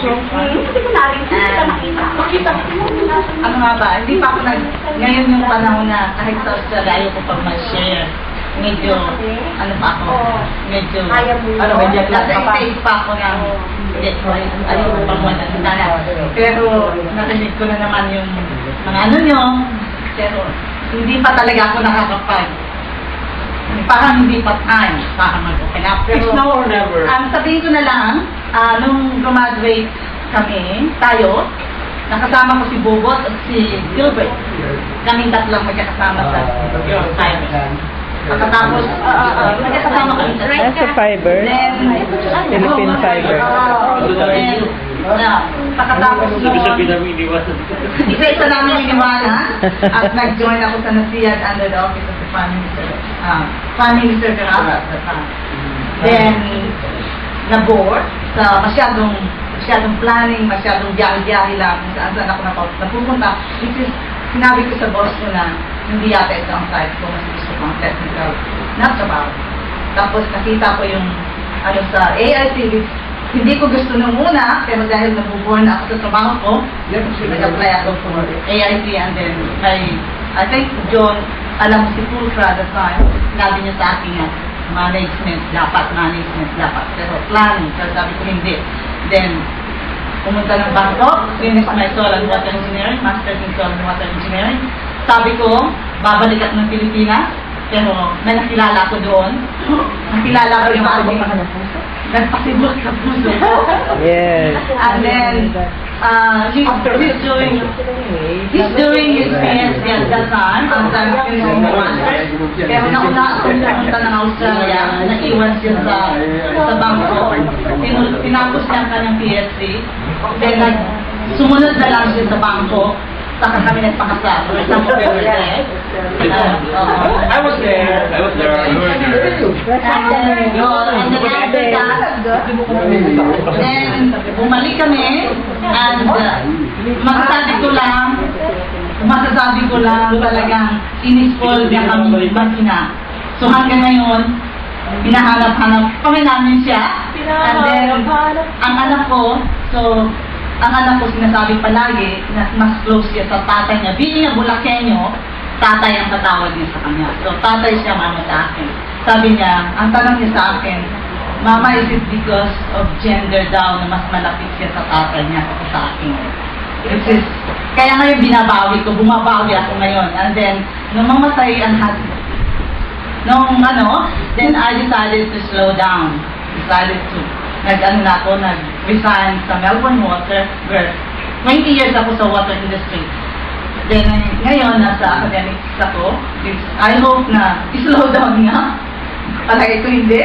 Hindi ko narinig. Hindi ka nakita. Makita mo. Ano nga ba, hindi pa ako ngayon yung panahon na kahit sa Australia, ayaw ko pag ma-share. Medyo, ano pa ako, medyo, medyo nasa-stage pa ako ng, ayaw ko pang wala na. Pero, narinig ko na naman yung mga ano nyo, pero, hindi pa talaga ako nakakapag. Parang hindi pa time para mag-open up. Pero, It's now or never. Sabihin ko na lang, nung graduate kami, tayo, nakasama ko si Bobot at si Gilbert. Kaming tatlong magkakasama sa Fiber. Pagkatapos, magkakasama kami sa Nasa Fiber? Then, Philippine Fiber. Pagkatapos isa-isa namin iniwanan at nag-join ako sa NASIAD under the office of the Prime Minister. Prime Minister Carrara at the time. Then, na-board sa masyadong planning, masyadong biyahe-biyahe lang kung saan ako napupunta. Which is, sinabi ko sa boss ko na hindi yata ito ang site ko, mas gusto ko ang technical na trabaho. Tapos nakita ko yung sa AIT, hindi ko gusto nung una, pero dahil nabuborn ako sa trabaho ko, nag-apply ako for AIT and then I think John, alam mo si Pulcra at the time, sinabi niya sa akin na management dapat, pero planning, pero sabi ko hindi. Then, pumunta ng Bangkok, finish my soil and water engineering, master's in soil and water engineering. Sabi ko, babalik ako ng Pilipinas, pero may nakilala ko doon. Nakilala ko yung aking nagpasibot sa puso ko. Yes. And then, he's doing his PhD at that time. Ang time finishing the master's. Pero nauna akong pumunta ng Australia, naiwan siya sa Bangkok. Tinapos niya ang kanyang PhD. Then, sumunod na lang siya sa Bangkok. Saka kami nagpakasal. For example, we were there. I was there. Then, bumalik kami, and masasabi ko lang talagang in-spoil niya kami mag-ina. So hanggang ngayon, hinahanap-hanap kami namin siya. And then, ang anak ko, sinasabi palagi na mas close siya sa tatay niya. Being a Bulakenyo, tatay ang tatawag niya sa kanya. So, tatay siya, mama sa akin. Sabi niya, ang tanong niya sa akin, Mama, is it because of gender daw na mas malapit siya sa tatay niya o sa akin? Kaya ngayon bumabawi ako ngayon. And then, nung mamatay ang husband, then I decided to slow down. Nag-resign sa Melbourne Water, where 20 years ako sa water industry. Then, ngayon, nasa academics ako. I hope na i-slow down nga. Palagi ko hindi.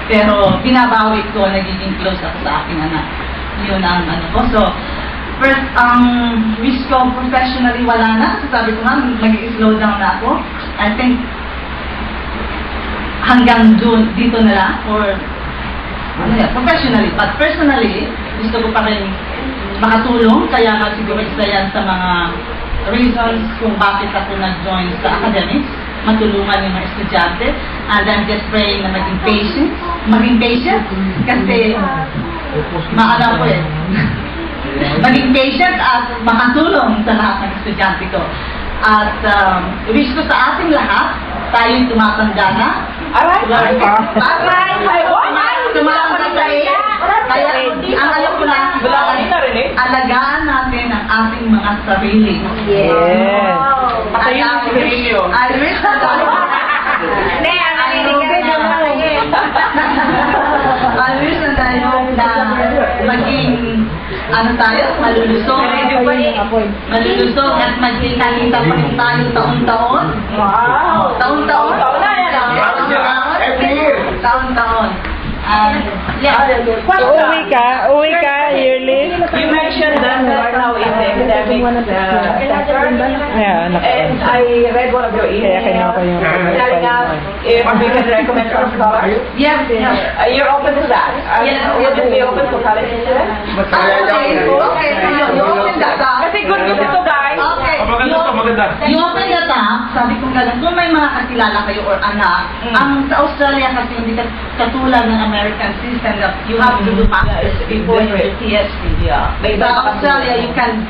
Pero, binabawi ko, nagiging close ako sa aking anak. Yun ang ko. So, first, ang wish ko professionally wala na. Sabi ko nga, mag-i-slow down na ako. I think, hanggang dito na lang, or professionally, but personally, gusto ko pa rin makatulong, kaya nga siguro isa yan sa mga reasons kung bakit ako nag-join sa academics, matulungan yung mga estudyante, and I'm just praying na maging patient, kasi maalaw ko maging patient at makatulong sa lahat ng estudyante ko. At wish ko sa ating lahat, tayo'y tumatanda na. Tumatanda tayo. Kaya ang alam ko lang, alagaan natin ang ating mga sarili. Yes. I wish na tayo. I wish na tayo na maging malulusog at magkita-kita pa rin tayo taon-taon. Taon-taon. Taon-taon. Uwi ka yearly? You mentioned that now in the academics, and I read one of your emails telling us if we can recommend our scholars. Yes. You're open to that? Would it be open for college students? Okay. Kasi good news ito, guys. Okay. maganda. You open the tab, sabi ko gano'n, kung may mga kakilala kayo or anak, ang sa Australia kasi hindi katulad ng American system that you have to do masters before you do PhD. Yeah. Sa Australia, you can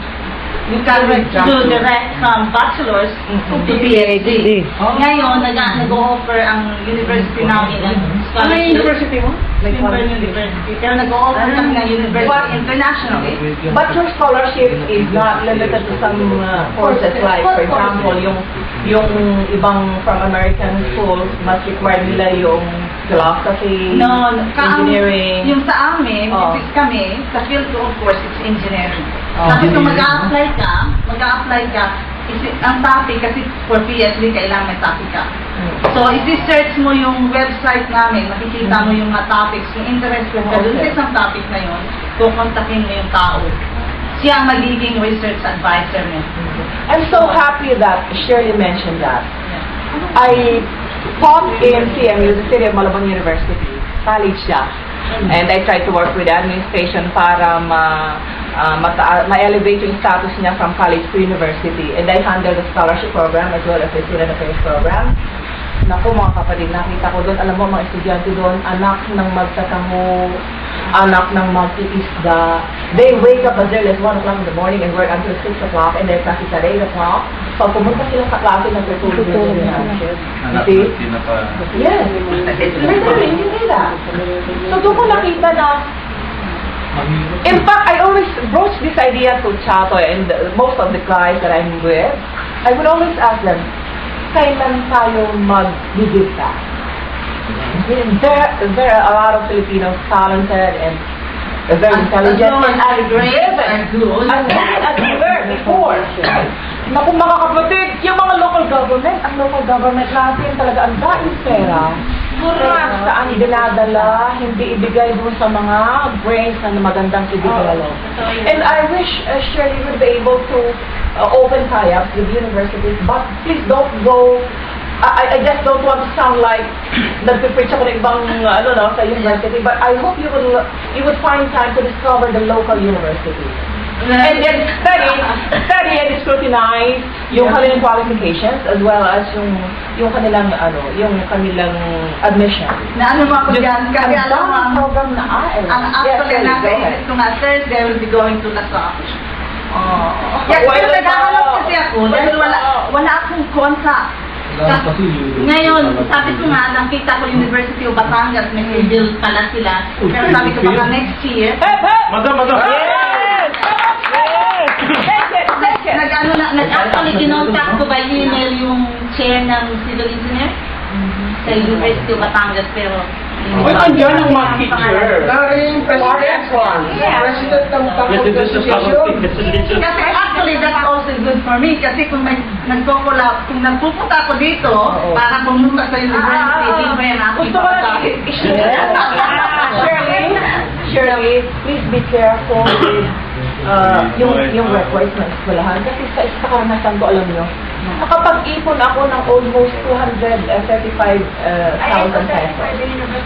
do direct from bachelor's to PhD. Ngayon, nag-offer ang university namin ng scholarship. university mo? Melbourne University. Pero nag-offer kami ng university internationally. But your scholarship is not limited to some courses like, for example, yung ibang from American schools, mas required nila yung philosophy, No, engineering. yung sa amin, Oh. is kami, sa field ko, of course, it's engineering. Oh. Kasi kung mag-a-apply ka, ang topic, kasi for PhD, kailangan may topic ka. So, isi-search mo yung website namin, makikita mo yung mga topics, yung interested ka dun sa isang topic na yun, kukontakin mo yung tao. Siya ang magiging research advisor mo. I'm so happy that Shirley mentioned that. I taught in CMU, the City of Malabon University, college siya. And I tried to work with the administration para ma-elevate yung status niya from college to university. And I handle the scholarship program as well as the student affairs program. Naku mga kapatid, nakita ko doon, alam mo mga estudyante doon, anak ng magtatango, anak ng mag-iisda. They wake up as early as 1 o'clock in the morning and work until 6 o'clock and then practice at 8 o'clock. Pag pumunta sila sa klase, nagtutulog nila. You see? Yes. Literally, you see that. So doon ko nakita na, in fact, I always broach this idea to Chato and most of the guys that I'm with. I would always ask them, kailan tayo magbibigta? There are a lot of Filipinos talented and very intelligent and driven and as we were before. Naku mga kapatid, yung mga local government, ang local government natin talaga ang daing pera. Saan dinadala, hindi ibigay doon sa mga brains na magandang ideology. And I wish Shirley would be able to open tie-ups with universities, but please don't go. I just don't want to sound like nagpipreach ako ng ibang sa university, but I hope you would find time to discover the local university. And then study and scrutinize yung kanilang qualifications as well as yung kanilang admission. Na ano mo ako dyan, kasi alam mo, ang program na ang actually natin, kung nga Thursday, I will be going to Lasal. Yeah, pero naghahanap kasi ako dahil wala akong contact. Ngayon, sabi ko nga, nakita ko University of Batangas, may schedule pala sila. Pero sabi ko baka next year, Madam! nag-actually kinontact ko by email yung chair ng civil engineer sa University of Batangas, pero Uy, nandiyan ang mga teacher. Daring president president ng faculty association. kasi actually that's also good for me kasi kung may kung nagpupunta ako dito para pumunta sa university, libre na ako. Gusto ko Shirley, please be careful with yung records ng eskwelahan. Kasi sa karanasan ko, alam nyo, nakapag-ipon ako ng almost 235,000 pesos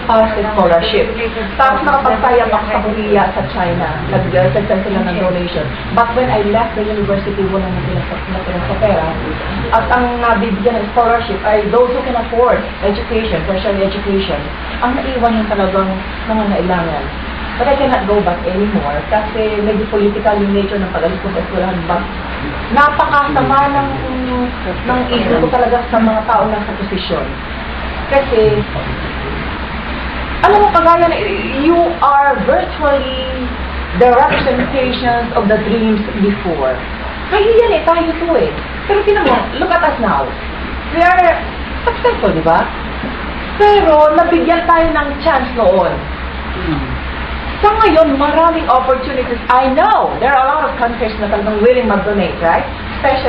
para sa scholarship. Tapos nakapagtayang ako sa Korea, sa China. Nag-send sila ng donation. But when I left the university, wala na sila sa pera. At ang nabibigyan ng scholarship ay those who can afford education, tertiary education. Ang naiwan yung talagang nangangailangan. But I cannot go back anymore kasi medyo political yung nature ng pag-alis ko sa eskwelahan. But napakasama ng isip ko talaga sa mga tao na sa posisyon. Kasi, alam mo, kagaya na, you are virtually the representations of the dreams before. Kayo yan tayo to eh. Pero tinan mo, look at us now. We are successful, di ba? Pero, nabigyan tayo ng chance noon. Sa ngayon, maraming opportunities. I know, there are a lot of countries na talagang willing mag-donate, right? Especially